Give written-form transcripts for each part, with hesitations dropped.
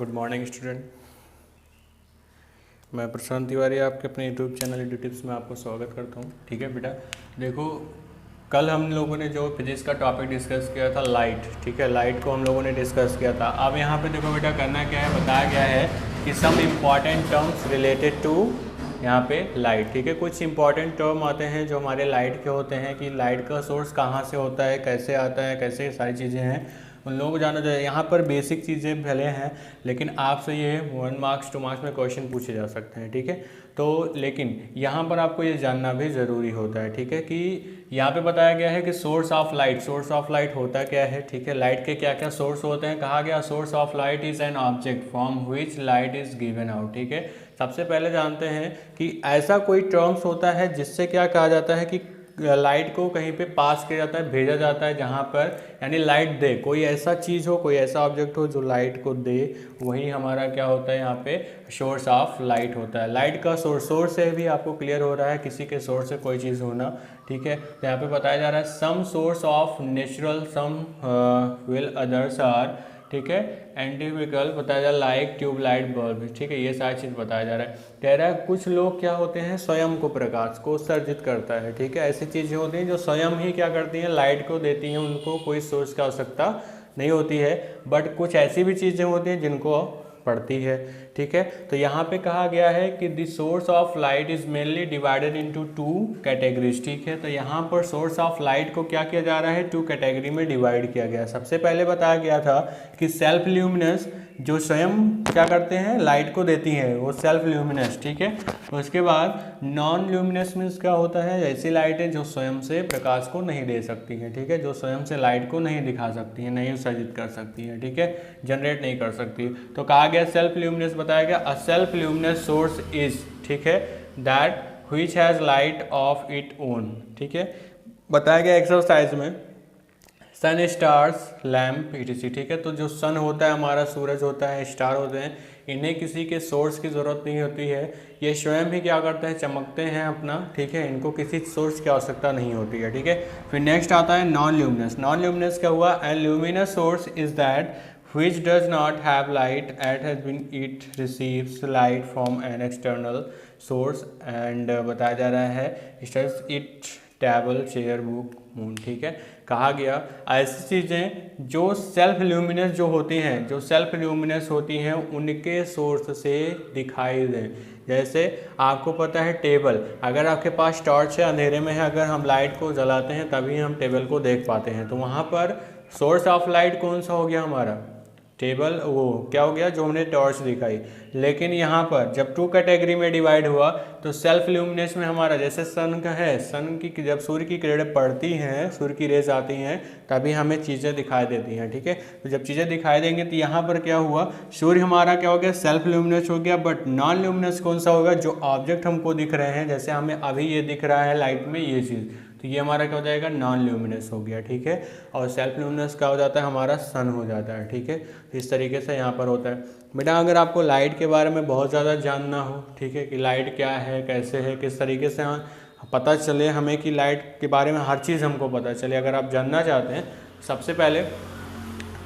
Good morning student. मैं प्रशांत तिवारी आपके अपने यूट्यूब चैनल यूट्यूब टिप्स में आपको स्वागत करता हूँ। ठीक है बेटा, देखो कल हम लोगों ने जो फिजिक्स का टॉपिक डिस्कस किया था लाइट, ठीक है, लाइट को हम लोगों ने डिस्कस किया था। अब यहाँ पे देखो बेटा करना क्या है, बताया गया है कि some important terms related to यहाँ पे लाइट। ठीक है, कुछ इंपॉर्टेंट टर्म आते हैं जो हमारे लाइट के होते हैं कि लाइट का सोर्स कहाँ से होता है, कैसे आता है, कैसे सारी चीज़ें हैं उन लोगों को जाना चाहिए। यहाँ पर बेसिक चीज़ें भले हैं लेकिन आपसे ये 1 मार्क्स 2 मार्क्स में क्वेश्चन पूछे जा सकते हैं। ठीक है, तो लेकिन यहाँ पर आपको ये जानना भी ज़रूरी होता है। ठीक है, कि यहाँ पे बताया गया है कि सोर्स ऑफ लाइट होता क्या है। ठीक है, लाइट के क्या क्या सोर्स होते हैं। कहा गया source of light is an object from which light is given out. ठीक है, सबसे पहले जानते हैं कि ऐसा कोई टर्म्स होता है जिससे क्या कहा जाता है कि लाइट को कहीं पे पास किया जाता है, भेजा जाता है, जहाँ पर यानी लाइट दे, कोई ऐसा चीज़ हो, कोई ऐसा ऑब्जेक्ट हो जो लाइट को दे, वही हमारा क्या होता है यहाँ पे सोर्स ऑफ लाइट होता है। लाइट का सोर्स से भी आपको क्लियर हो रहा है किसी के सोर्स से कोई चीज़ होना। ठीक है, तो यहाँ पे बताया जा रहा है some source of natural some will others are, ठीक है, एंटीफिकल बताया जा रहा है लाइक ट्यूबलाइट बल्ब। ठीक है, ये सारी चीज़ बताया जा रहा है। कह रहा है कुछ लोग क्या होते हैं स्वयं को प्रकाश को उत्सर्जित करता है। ठीक है, ऐसी चीज़ें होती हैं जो स्वयं ही क्या करती हैं लाइट को देती हैं, उनको कोई सोर्स की आवश्यकता नहीं होती है। बट कुछ ऐसी भी चीज़ें होती हैं जिनको पड़ती है। ठीक है, तो यहाँ पे कहा गया है कि the source of light is mainly divided into 2 categories. ठीक है, तो यहाँ पर सोर्स ऑफ लाइट को क्या किया जा रहा है, 2 कैटेगरी में डिवाइड किया गया है। सबसे पहले बताया गया था कि सेल्फ ल्यूमिनस, जो स्वयं क्या करते हैं लाइट को देती हैं, वो सेल्फ ल्यूमिनस। ठीक है, तो उसके बाद नॉन ल्यूमिनस मीन्स क्या होता है, ऐसी लाइटें जो स्वयं से प्रकाश को नहीं दे सकती हैं। ठीक है, जो स्वयं से लाइट को नहीं दिखा सकती हैं, नहीं उत्सर्जित कर सकती हैं। ठीक है, जनरेट नहीं कर सकती। तो कहा गया सेल्फ ल्यूमिनस बताया गया a self luminous source is, ठीक है, that which has light of it own. ठीक है, बताया गया एक्सरसाइज में सन स्टार्स लैम्प etc। ठीक है, तो जो सन होता है हमारा, सूरज होता है, स्टार होते हैं, इन्हें किसी के सोर्स की ज़रूरत नहीं होती है, ये स्वयं ही क्या करते हैं चमकते हैं अपना। ठीक है, इनको किसी सोर्स की आवश्यकता नहीं होती है। ठीक है, फिर नेक्स्ट आता है नॉन ल्यूमिनस। नॉन ल्यूमिनस क्या हुआ, an luminous source is that which does not have light and has been it receives light from an external source and बताया जा रहा है it table chair book moon. ठीक है, कहा गया ऐसी चीज़ें जो सेल्फ ल्यूमिनस जो होती हैं, जो सेल्फ ल्यूमिनस होती हैं उनके सोर्स से दिखाई दें। जैसे आपको पता है टेबल, अगर आपके पास टॉर्च है, अंधेरे में है, अगर हम लाइट को जलाते हैं तभी हम टेबल को देख पाते हैं, तो वहाँ पर सोर्स ऑफ लाइट कौन सा हो गया हमारा, टेबल, वो क्या हो गया जो हमने टॉर्च दिखाई। लेकिन यहाँ पर जब 2 कैटेगरी में डिवाइड हुआ तो सेल्फ ल्यूमिनेस में हमारा जैसे सन का है, सन की जब सूर्य की किरणें पड़ती हैं, सूर्य की रेज आती हैं, तभी हमें चीज़ें दिखाई देती हैं। ठीक है, तो जब चीज़ें दिखाई देंगे तो यहाँ पर क्या हुआ, सूर्य हमारा क्या हो गया सेल्फ ल्यूमिनेस हो गया। बट नॉन ल्यूमिनेस कौन सा होगा, जो ऑब्जेक्ट हमको दिख रहे हैं, जैसे हमें अभी ये दिख रहा है लाइट में ये चीज़, तो ये हमारा क्या हो जाएगा नॉन ल्यूमिनस हो गया। ठीक है, और सेल्फ ल्यूमिनस क्या हो जाता है हमारा सन हो जाता है। ठीक है, इस तरीके से यहाँ पर होता है। बेटा अगर आपको लाइट के बारे में बहुत ज़्यादा जानना हो, ठीक है, कि लाइट क्या है, कैसे है, किस तरीके से पता चले हमें कि लाइट के बारे में हर चीज़ हमको पता चले, अगर आप जानना चाहते हैं, सबसे पहले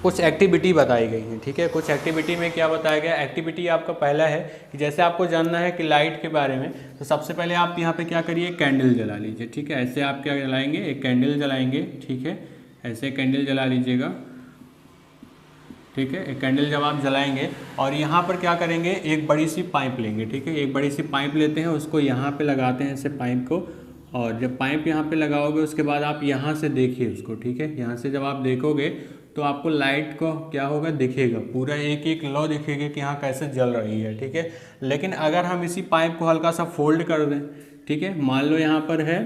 कुछ एक्टिविटी बताई गई है। ठीक है, कुछ एक्टिविटी में क्या बताया गया, एक्टिविटी आपका पहला है कि जैसे आपको जानना है कि लाइट के बारे में, तो सबसे पहले आप यहाँ पे क्या करिए, कैंडल जला लीजिए। ठीक है, ऐसे आप क्या जलाएंगे, एक कैंडल जलाएंगे। ठीक है, ऐसे कैंडल जला लीजिएगा। ठीक है, एक कैंडल जब आप जलाएंगे और यहाँ पर क्या करेंगे, एक बड़ी सी पाइप लेंगे। ठीक है, एक बड़ी सी पाइप लेते हैं, उसको यहाँ पे लगाते हैं ऐसे पाइप को, और जब पाइप यहाँ पे लगाओगे उसके बाद आप यहाँ से देखिए उसको। ठीक है, यहाँ से जब आप देखोगे तो आपको लाइट को क्या होगा, दिखेगा, पूरा एक एक लौ दिखेगा कि यहाँ कैसे जल रही है। ठीक है, लेकिन अगर हम इसी पाइप को हल्का सा फोल्ड कर दें, ठीक है, मान लो यहाँ पर है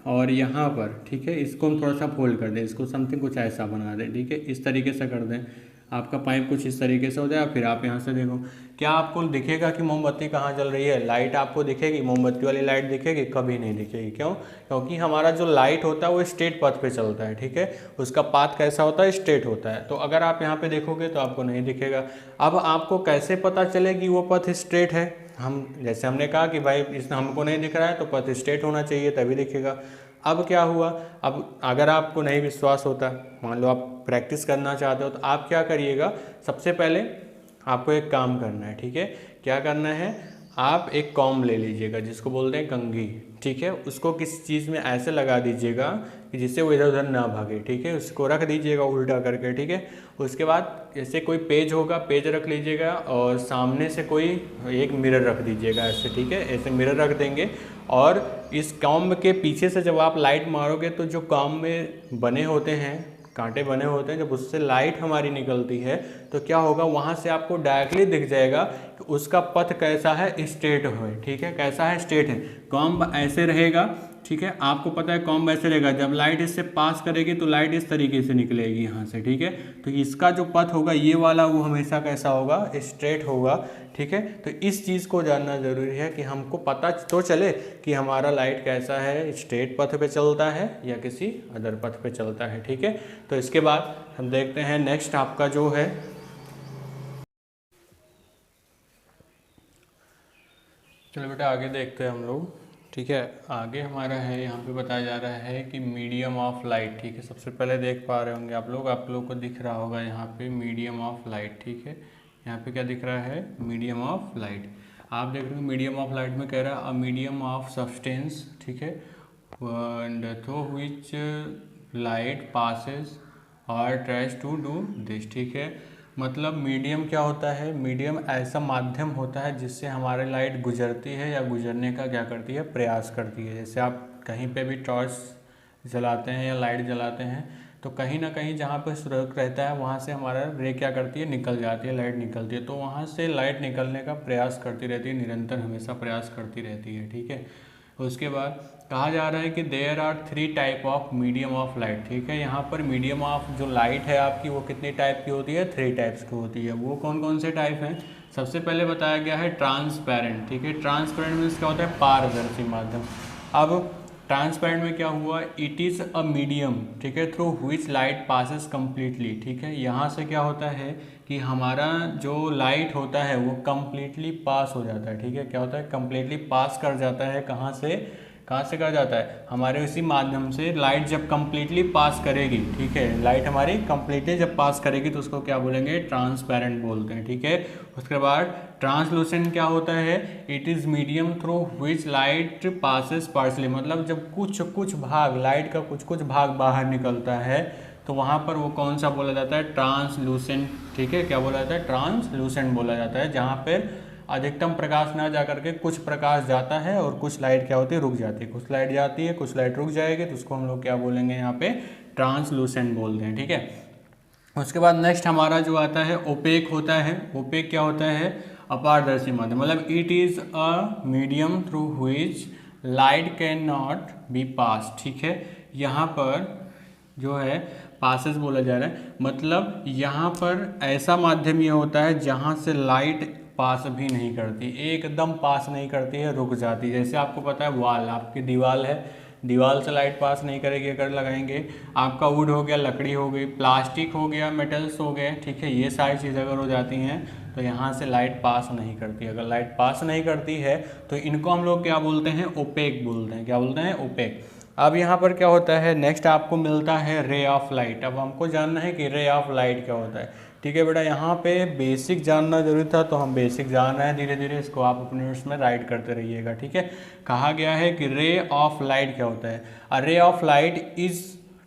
और यहाँ पर, ठीक है, इसको हम थोड़ा सा फोल्ड कर दें, इसको समथिंग कुछ ऐसा बना दें। ठीक है, इस तरीके से कर दें, आपका पाइप कुछ इस तरीके से हो जाए। फिर आप यहाँ से देखो, क्या आपको दिखेगा कि मोमबत्ती कहाँ जल रही है, लाइट आपको दिखेगी, मोमबत्ती वाली लाइट दिखेगी, कभी नहीं दिखेगी। क्यों, क्योंकि हमारा जो लाइट होता है वो स्ट्रेट पथ पे चलता है। ठीक है, उसका पाथ कैसा होता है, स्ट्रेट होता है, तो अगर आप यहाँ पे देखोगे तो आपको नहीं दिखेगा। अब आपको कैसे पता चले कि वो पथ स्ट्रेट है, हम जैसे हमने कहा कि भाई इस हमको नहीं दिख रहा है तो पथ स्ट्रेट होना चाहिए तभी दिखेगा। अब क्या हुआ, अब अगर आपको नहीं विश्वास होता, मान लो आप प्रैक्टिस करना चाहते हो, तो आप क्या करिएगा, सबसे पहले आपको एक काम करना है, ठीक है। क्या करना है, आप एक कॉम्ब ले लीजिएगा जिसको बोलते हैं कंघी, ठीक है। उसको किसी चीज़ में ऐसे लगा दीजिएगा कि जिससे वो इधर उधर ना भागे, ठीक है। उसको रख दीजिएगा उल्टा करके, ठीक है। उसके बाद जैसे कोई पेज होगा, पेज रख लीजिएगा और सामने से कोई एक मिरर रख दीजिएगा ऐसे, ठीक है। ऐसे मिरर रख देंगे और इस कॉम्ब के पीछे से जब आप लाइट मारोगे तो जो कॉम्ब में बने होते हैं, कांटे बने होते हैं, जब उससे लाइट हमारी निकलती है तो क्या होगा, वहाँ से आपको डायरेक्टली दिख जाएगा कि उसका पथ कैसा है, स्ट्रेट है, ठीक है। कैसा है, स्ट्रेट है। कॉम्ब ऐसे रहेगा, ठीक है। आपको पता है कॉम्ब ऐसे रहेगा, जब लाइट इससे पास करेगी तो लाइट इस तरीके से निकलेगी यहाँ से, ठीक है। तो इसका जो पथ होगा ये वाला, वो हमेशा कैसा होगा, स्ट्रेट होगा, ठीक है। तो इस चीज़ को जानना ज़रूरी है कि हमको पता तो चले कि हमारा लाइट कैसा है, स्ट्रेट पथ पे चलता है या किसी अदर पथ पे चलता है, ठीक है। तो इसके बाद हम देखते हैं नेक्स्ट आपका जो है, चलो बेटा आगे देखते हैं हम लोग, ठीक है। आगे हमारा है, यहाँ पे बताया जा रहा है कि मीडियम ऑफ लाइट, ठीक है। सबसे पहले देख पा रहे होंगे आप लोग को दिख रहा होगा यहाँ पे मीडियम ऑफ लाइट, ठीक है। यहाँ पे क्या दिख रहा है, मीडियम ऑफ लाइट। आप देख रहे हो मीडियम ऑफ लाइट में कह रहा है अ मीडियम ऑफ सब्सटेंस, ठीक है, and through which light passes और ट्राइज टू डू दिस, ठीक है। मतलब मीडियम क्या होता है, मीडियम ऐसा माध्यम होता है जिससे हमारी लाइट गुजरती है या गुजरने का क्या करती है, प्रयास करती है। जैसे आप कहीं पे भी टॉर्च जलाते हैं या लाइट जलाते हैं तो कहीं ना कहीं जहाँ पे सुरख रहता है वहाँ से हमारा रे क्या करती है, निकल जाती है, लाइट निकलती है। तो वहाँ से लाइट निकलने का प्रयास करती रहती है, निरंतर हमेशा प्रयास करती रहती है, ठीक है। उसके बाद कहा जा रहा है कि there are 3 type of medium of light, ठीक है। यहाँ पर मीडियम ऑफ जो लाइट है आपकी वो कितने टाइप की होती है, 3 टाइप्स की होती है। वो कौन कौन से टाइप हैं, सबसे पहले बताया गया है ट्रांसपेरेंट, ठीक है। ट्रांसपेरेंट मीन्स क्या होता है, पारदर्शी माध्यम। अब ट्रांसपेरेंट में क्या हुआ, इट इज़ अ मीडियम, ठीक है, through which light passes completely, ठीक है। यहाँ से क्या होता है कि हमारा जो लाइट होता है वो कम्प्लीटली पास हो जाता है, ठीक है। क्या होता है, कम्प्लीटली पास कर जाता है, कहाँ से कर जाता है, हमारे उसी माध्यम से। लाइट जब कम्प्लीटली पास करेगी, ठीक है, लाइट हमारी कम्प्लीटली जब पास करेगी तो उसको क्या बोलेंगे, ट्रांसपेरेंट बोलते हैं, ठीक है। उसके बाद ट्रांसलूसेंट क्या होता है, it is medium through which light passes partially, मतलब जब कुछ भाग लाइट का कुछ भाग बाहर निकलता है तो वहाँ पर वो कौन सा बोला जाता है, ट्रांसलूसेंट, ठीक है। क्या बोला जाता है, ट्रांसलूसेंट बोला जाता है। जहाँ पर अधिकतम प्रकाश ना जा करके कुछ प्रकाश जाता है और कुछ लाइट क्या होती है, रुक जाती है। कुछ लाइट जाती है, कुछ लाइट रुक जाएगी, तो उसको हम लोग क्या बोलेंगे, यहाँ पे ट्रांसलूसेंट बोलते हैं, ठीक है। उसके बाद नेक्स्ट हमारा जो आता है ओपेक होता है। ओपेक क्या होता है, अपारदर्शी माध्यम, मतलब it is a medium through which light can not be pass, ठीक है। यहाँ पर जो है पासेस बोला जा रहा है, मतलब यहाँ पर ऐसा माध्यम ये होता है जहाँ से लाइट पास भी नहीं करती, एकदम पास नहीं करती है, रुक जाती है। जैसे आपको पता है वाल, आपकी दीवार है, दीवार से लाइट पास नहीं करेगी अगर लगाएंगे। आपका वुड हो गया, लकड़ी हो गई, प्लास्टिक हो गया, मेटल्स हो गए, ठीक है, ये सारी चीज़ें अगर हो जाती हैं तो यहाँ से लाइट पास नहीं करती। अगर लाइट पास नहीं करती है तो इनको हम लोग क्या बोलते हैं, ओपेक बोलते हैं। क्या बोलते हैं, ओपेक। अब यहाँ पर क्या होता है, नेक्स्ट आपको मिलता है रे ऑफ लाइट। अब हमको जानना है कि रे ऑफ लाइट क्या होता है, ठीक है बेटा। यहाँ पे बेसिक जानना जरूरी था तो हम बेसिक जान रहे हैं, धीरे धीरे इसको आप अपने नोट्स में राइट करते रहिएगा, ठीक है। कहा गया है कि रे ऑफ लाइट क्या होता है, अ रे ऑफ लाइट इज,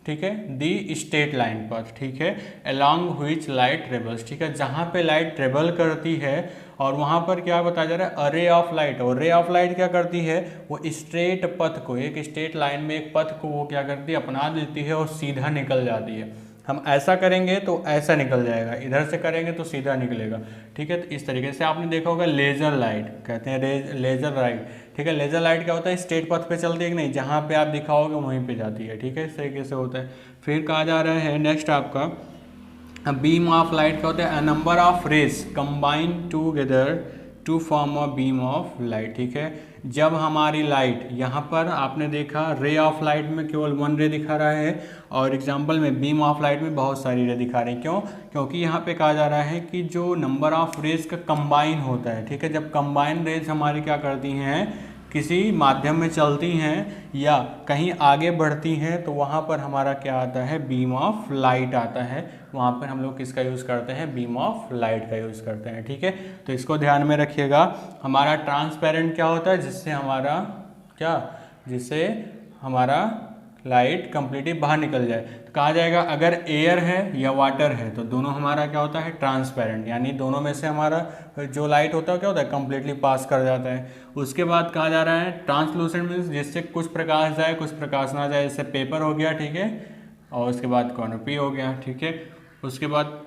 ठीक है, दी स्ट्रेट लाइन पर, ठीक है, अलॉन्ग व्हिच लाइट ट्रेवल्स, ठीक है, जहाँ पे लाइट ट्रेवल करती है। और वहाँ पर क्या बताया जा रहा है, अरे ऑफ लाइट। और रे ऑफ लाइट क्या करती है, वो स्ट्रेट पथ को, एक स्ट्रेट लाइन में एक पथ को वो क्या करती है, अपना लेती है और सीधा निकल जाती है। हम ऐसा करेंगे तो ऐसा निकल जाएगा, इधर से करेंगे तो सीधा निकलेगा, ठीक है। तो इस तरीके से आपने देखा होगा लेज़र लाइट, कहते हैं लेज़र लाइट, ठीक है। लेज़र लाइट क्या होता है, स्ट्रेट पथ पे चलती है कि नहीं, जहाँ पे आप दिखाओगे वहीं पे जाती है, ठीक है। इस तरीके से होता है। फिर कहा जा रहा है नेक्स्ट आपका बीम ऑफ लाइट क्या होता है, a number of rays combine together to form a beam of light, ठीक है। जब हमारी लाइट, यहाँ पर आपने देखा रे ऑफ लाइट में केवल 1 रे दिखा रहा है और एग्जांपल में बीम ऑफ लाइट में बहुत सारी रे दिखा रहे हैं। क्यों, क्योंकि यहाँ पे कहा जा रहा है कि जो नंबर ऑफ रेज का कंबाइन होता है, ठीक है। जब कंबाइन रेज हमारी क्या करती हैं किसी माध्यम में चलती हैं या कहीं आगे बढ़ती हैं तो वहाँ पर हमारा क्या आता है, बीम ऑफ लाइट आता है। वहाँ पर हम लोग किसका यूज़ करते हैं, बीम ऑफ लाइट का यूज़ करते हैं। ठीक है, तो इसको ध्यान में रखिएगा। हमारा ट्रांसपेरेंट क्या होता है, जिससे हमारा लाइट कंप्लीटली बाहर निकल जाए। तो कहा जाएगा अगर एयर है या वाटर है तो दोनों हमारा क्या होता है, ट्रांसपेरेंट, यानी दोनों में से हमारा जो लाइट होता है क्या होता है, कंप्लीटली पास कर जाता है। उसके बाद कहा जा रहा है ट्रांसलूसेंट मीन्स जिससे कुछ प्रकाश जाए कुछ प्रकाश ना जाए, जैसे पेपर हो गया, ठीक है, और उसके बाद कॉनोपी हो गया, ठीक है। उसके बाद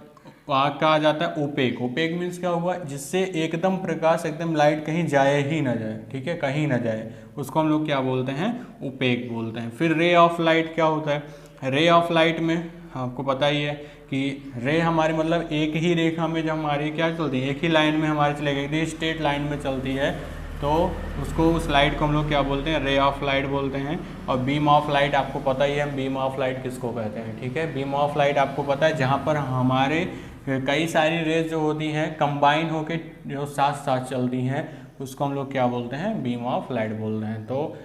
वहाँ कहा जाता है ओपेक। ओपेक मीन्स क्या हुआ, जिससे एकदम प्रकाश, एकदम लाइट कहीं जाए ही ना जाए, ठीक है, कहीं ना जाए, उसको हम लोग क्या बोलते हैं, ओपेक बोलते हैं। फिर रे ऑफ लाइट क्या होता है, रे ऑफ लाइट में आपको पता ही है कि रे हमारी मतलब एक ही रेखा में जब हमारी क्या चलती है, एक ही लाइन में हमारी चलेगी, यदि स्ट्रेट लाइन में चलती है तो उसको, उस लाइट को हम लोग क्या बोलते हैं, रे ऑफ लाइट बोलते हैं। और बीम ऑफ लाइट आपको पता ही है, बीम ऑफ लाइट किसको कहते हैं, ठीक है। बीम ऑफ लाइट आपको पता है जहाँ पर हमारे कई सारी रेज जो होती हैं कंबाइन होके जो साथ साथ चलती हैं, उसको हम लोग क्या बोलते हैं, बीम ऑफ लाइट बोलते हैं। तो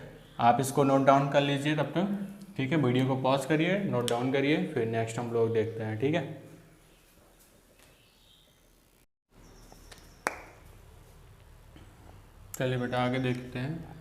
आप इसको नोट डाउन कर लीजिए तब तक, ठीक है। वीडियो को पॉज करिए, नोट डाउन करिए, फिर नेक्स्ट हम लोग देखते हैं, ठीक है। चलिए बेटा आगे देखते हैं।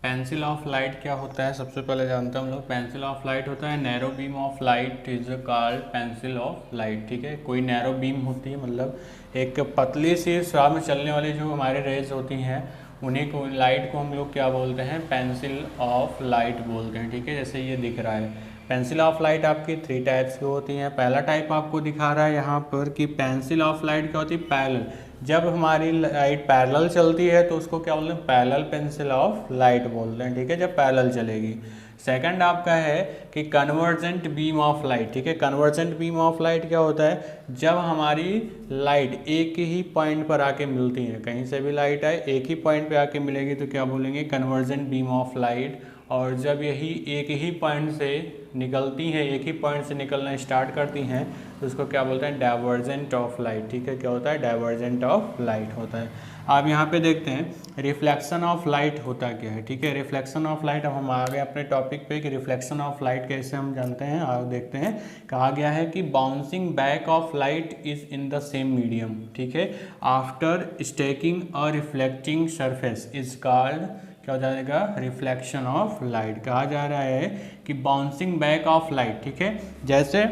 पेंसिल ऑफ लाइट क्या होता है, सबसे पहले जानते हैं हम लोग। पेंसिल ऑफ लाइट होता है narrow beam of light is called pencil of light, ठीक है। कोई नैरो बीम होती है, मतलब एक पतली सी स्वाब में चलने वाली जो हमारे रेज होती हैं, उन्हीं को, लाइट को हम लोग क्या बोलते हैं, पेंसिल ऑफ लाइट बोलते हैं, ठीक है। जैसे ये दिख रहा है, पेंसिल ऑफ लाइट आपकी 3 टाइप्स की होती हैं। पहला टाइप आपको दिखा रहा है यहाँ पर कि पेंसिल ऑफ लाइट क्या होती है, पैरेलल। जब हमारी लाइट पैरेलल चलती है तो उसको क्या बोलते हैं, पैरेलल पेंसिल ऑफ लाइट बोलते हैं, ठीक है, जब पैरेलल चलेगी। सेकंड आपका है कि कन्वर्जेंट बीम ऑफ लाइट, ठीक है। कन्वर्जेंट बीम ऑफ लाइट क्या होता है, जब हमारी लाइट एक ही पॉइंट पर आके मिलती है, कहीं से भी लाइट आए एक ही पॉइंट पे आके मिलेगी तो क्या बोलेंगे, कन्वर्जेंट बीम ऑफ लाइट। और जब यही एक ही पॉइंट से निकलती हैं, एक ही पॉइंट से निकलना स्टार्ट करती हैं तो उसको क्या बोलते हैं, डाइवर्जेंट ऑफ लाइट, ठीक है। क्या होता है, डाइवर्जेंट ऑफ लाइट होता है। आप यहाँ पे देखते हैं रिफ्लेक्शन ऑफ लाइट होता क्या है, ठीक है। रिफ्लेक्शन ऑफ लाइट, अब हम आ गए अपने टॉपिक पे कि रिफ्लेक्शन ऑफ लाइट कैसे हम जानते हैं, आप देखते हैं। कहा गया है कि bouncing back of light is in the same medium, ठीक है, after staking a reflecting surface is called, क्या हो जाएगा, रिफ्लेक्शन ऑफ लाइट। कहा जा रहा है कि बाउंसिंग बैक ऑफ लाइट, ठीक है, जैसे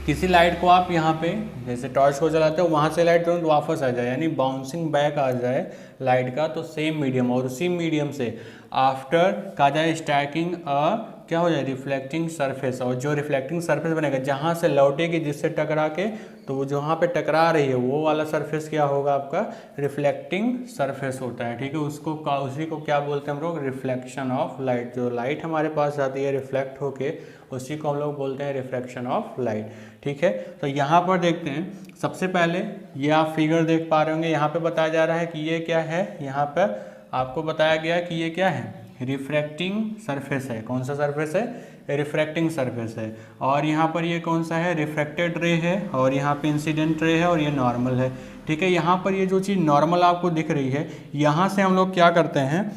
किसी लाइट को आप यहाँ पे जैसे टॉर्च को जलाते हो, वहाँ से लाइट तुरंत वापस आ जाए, यानी बाउंसिंग बैक आ जाए लाइट का, तो सेम मीडियम, और उसी मीडियम से आफ्टर कहा जाए स्टैकिंग क्या हो जाए, रिफ्लेक्टिंग सरफेस। और जो रिफ्लेक्टिंग सरफेस बनेगा जहाँ से लौटेगी, जिससे टकरा के, तो वो जहाँ पे टकरा रही है वो वाला सरफेस क्या होगा, आपका रिफ्लेक्टिंग सरफेस होता है, ठीक है। उसी को क्या बोलते हैं हम लोग, रिफ्लेक्शन ऑफ लाइट। जो लाइट हमारे पास आती है रिफ्लेक्ट होके, उसी को हम लोग बोलते हैं रिफ्लेक्शन ऑफ लाइट, ठीक है। तो यहाँ पर देखते हैं, सबसे पहले ये आप फिगर देख पा रहे होंगे, यहाँ पे बताया जा रहा है कि ये क्या है, यहाँ पर आपको बताया गया कि ये क्या है, रिफ्रैक्टिंग सरफेस है। कौन सा सरफेस है, रिफ्रैक्टिंग सरफेस है। और यहाँ पर ये कौन सा है, रिफ्रैक्टेड रे है, और यहाँ पे इंसिडेंट रे है, और ये नॉर्मल है, ठीक है। यहाँ पर ये जो चीज़ नॉर्मल आपको दिख रही है, यहाँ से हम लोग क्या करते हैं,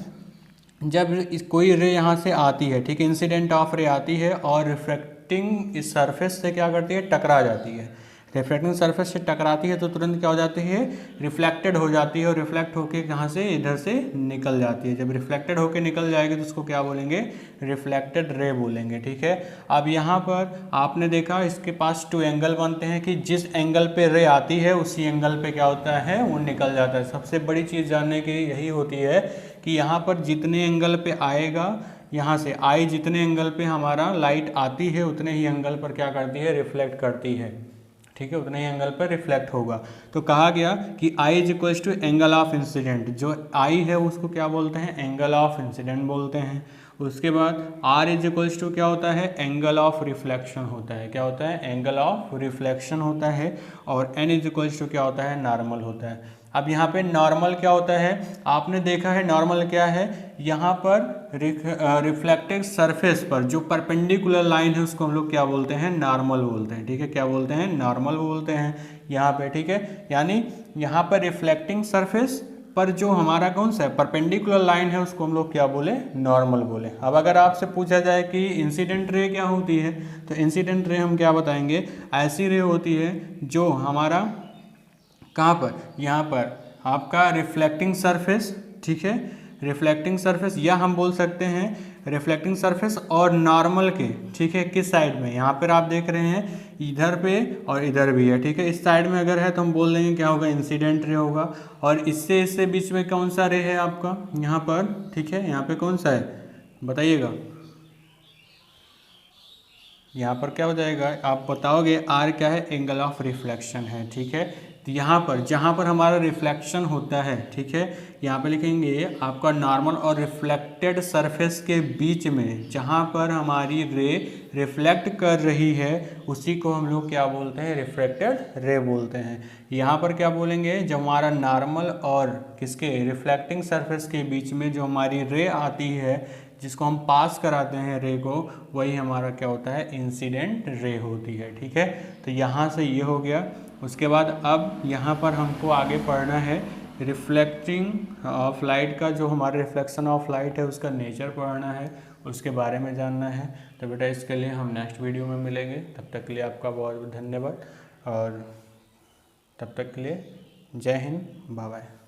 जब कोई रे यहाँ से आती है, ठीक है, इंसिडेंट ऑफ रे आती है और रिफ्रैक्टिंग इस सरफेस से क्या करती है, टकरा जाती है। रिफ्लेक्टिंग सरफेस से टकराती है तो तुरंत क्या हो जाती है, रिफ्लेक्टेड हो जाती है, और रिफ्लेक्ट होके कहाँ से, इधर से निकल जाती है। जब रिफ्लेक्टेड होके निकल जाएगी तो उसको क्या बोलेंगे, रिफ्लेक्टेड रे बोलेंगे, ठीक है। अब यहाँ पर आपने देखा इसके पास 2 एंगल बनते हैं कि जिस एंगल पे रे आती है उसी एंगल पे क्या होता है, वो निकल जाता है। सबसे बड़ी चीज़ जानने की यही होती है कि यहाँ पर जितने एंगल पे आएगा, यहाँ से आई जितने एंगल पे हमारा लाइट आती है, उतने ही एंगल पर क्या करती है, रिफ्लेक्ट करती है, ठीक है, उतने ही एंगल पर रिफ्लेक्ट होगा। तो कहा गया कि I is equal to angle of incident. जो I है उसको क्या बोलते हैं, एंगल ऑफ इंसिडेंट बोलते हैं। उसके बाद R इज इक्वल टू क्या होता है, एंगल ऑफ रिफ्लेक्शन होता है। क्या होता है, एंगल ऑफ रिफ्लेक्शन होता है। और N इज इक्वल टू क्या होता है, नॉर्मल होता है। अब यहाँ पे नॉर्मल क्या होता है, आपने देखा है नॉर्मल क्या है, यहाँ पर रिफ्लेक्टेड सरफेस पर जो परपेंडिकुलर लाइन है उसको हम लोग क्या बोलते हैं, नॉर्मल बोलते हैं, ठीक है। क्या बोलते हैं, नॉर्मल बोलते हैं यहाँ पे, ठीक है। यानी यहाँ पर रिफ्लेक्टिंग सरफेस पर जो हमारा कौन सा है परपेंडिकुलर लाइन है उसको हम लोग क्या बोले, नॉर्मल बोले। अब अगर आपसे पूछा जाए कि इंसिडेंट रे क्या होती है, तो इंसिडेंट रे हम क्या बताएंगे, ऐसी रे होती है जो हमारा कहाँ पर, यहाँ पर आपका रिफ्लेक्टिंग सरफेस, ठीक है, रिफ्लेक्टिंग सरफेस, या हम बोल सकते हैं रिफ्लेक्टिंग सरफेस और नॉर्मल के, ठीक है, किस साइड में, यहाँ पर आप देख रहे हैं इधर पे और इधर भी है, ठीक है, इस साइड में अगर है तो हम बोल देंगे क्या होगा, इंसिडेंट रे होगा। और इससे बीच में कौन सा रे है आपका यहाँ पर, ठीक है, यहाँ पे कौन सा है बताइएगा, यहाँ पर क्या हो जाएगा, आप बताओगे आर क्या है, एंगल ऑफ रिफ्लेक्शन है, ठीक है। तो यहाँ पर जहाँ पर हमारा रिफ्लेक्शन होता है, ठीक है, यहाँ पे लिखेंगे आपका नॉर्मल और रिफ्लेक्टेड सरफेस के बीच में जहाँ पर हमारी रे रिफ्लेक्ट कर रही है उसी को हम लोग क्या बोलते हैं, रिफ्रैक्टेड रे बोलते हैं। यहाँ पर क्या बोलेंगे, जब हमारा नॉर्मल और किसके रिफ्लेक्टिंग सरफेस के बीच में जो हमारी रे आती है जिसको हम पास कराते हैं रे को, वही हमारा क्या होता है, इंसिडेंट रे होती है, ठीक है। तो यहाँ से ये हो गया। उसके बाद अब यहाँ पर हमको आगे पढ़ना है रिफ्लेक्टिंग ऑफ लाइट का, जो हमारा रिफ्लेक्शन ऑफ लाइट है उसका नेचर पढ़ना है, उसके बारे में जानना है। तो बेटा इसके लिए हम नेक्स्ट वीडियो में मिलेंगे, तब तक के लिए आपका बहुत बहुत धन्यवाद, और तब तक के लिए जय हिंद, बाय बाय।